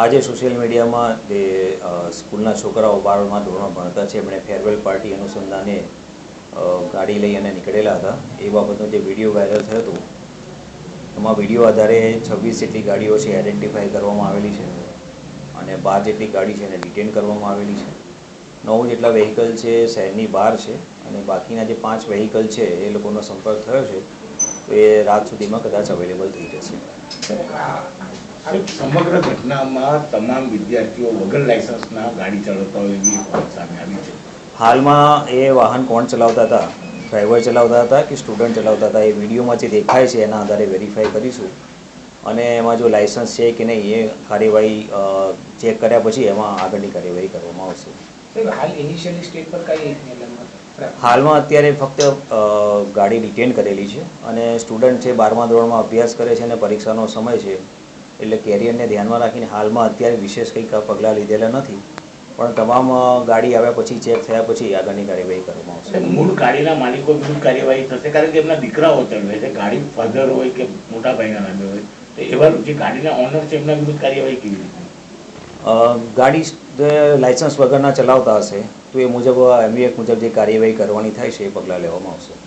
આજે સોશિયલ મીડિયામાં જે સ્કૂલના છોકરાઓ 12મા ધોરણમાં ભણતા છે એમણે ફેરવેલ પાર્ટી અનુસંધાને ગાડી લઈ અને નીકળેલા હતા એ બાબતનો જે વિડીયો વાયરલ થયો હતો એમાં વિડીયો આધારે 26 જેટલી ગાડીઓ છે આઈડેન્ટિફાઈ કરવામાં આવેલી છે અને 12 જેટલી ગાડી છે એને ડિટેન કરવામાં આવેલી છે 9 જેટલા વ્હીકલ છે શહેરની બહાર છે અને બાકીના જે 5 વ્હીકલ છે એ લોકોનો સંપર્ક થયો છે તો એ રાત સુધીમાં કદાચ અવેલેબલ થઈ જશે। સમગ્ર ઘટનામાં તમામ વિદ્યાર્થીઓ વગર લાયસન્સના ગાડી ચલાવતા હોય એવી વાત સામે આવી છે। હાલમાં એ વાહન કોણ ચલાવતા હતા, ડ્રાઈવર ચલાવતા હતા કે સ્ટુડન્ટ ચલાવતા હતા એ વિડીયોમાં જે દેખાય છે એના આધારે વેરીફાઈ કરીશું અને એમાં જો લાયસન્સ છે કે નહીં એ કાર્યવાહી ચેક કર્યા પછી એમાં આગળની કાર્યવાહી કરવામાં આવશે। હાલ ઇનિશિયલી સ્ટેજ પર કઈ હાલમાં અત્યારે ફક્ત ગાડી ડિટેન કરેલી છે અને સ્ટુડન્ટ છે 12મા ધોરણમાં અભ્યાસ કરે છે અને પરીક્ષાનો સમય છે એટલે કેરિયરને ધ્યાનમાં રાખીને હાલમાં અત્યારે વિશેષ કંઈક પગલાં લીધેલા નથી પણ તમામ ગાડી આવ્યા પછી ચેક થયા પછી આગળની કાર્યવાહી કરવામાં આવશે। મૂળ ગાડીના માલિકો વિરુદ્ધ કાર્યવાહી થશે કારણ કે એમના દીકરાઓ ચલાવે છે, ગાડી ફાધર હોય કે મોટા ભાઈના નામે હોય તો એવા જે ગાડીના ઓનર છે એમના વિરુદ્ધ કાર્યવાહી કેવી રીતે? ગાડી લાયસન્સ વગરના ચલાવતા હશે તો એ મુજબ એમવી એક્ટ મુજબ જે કાર્યવાહી કરવાની થાય છે એ પગલાં લેવામાં આવશે।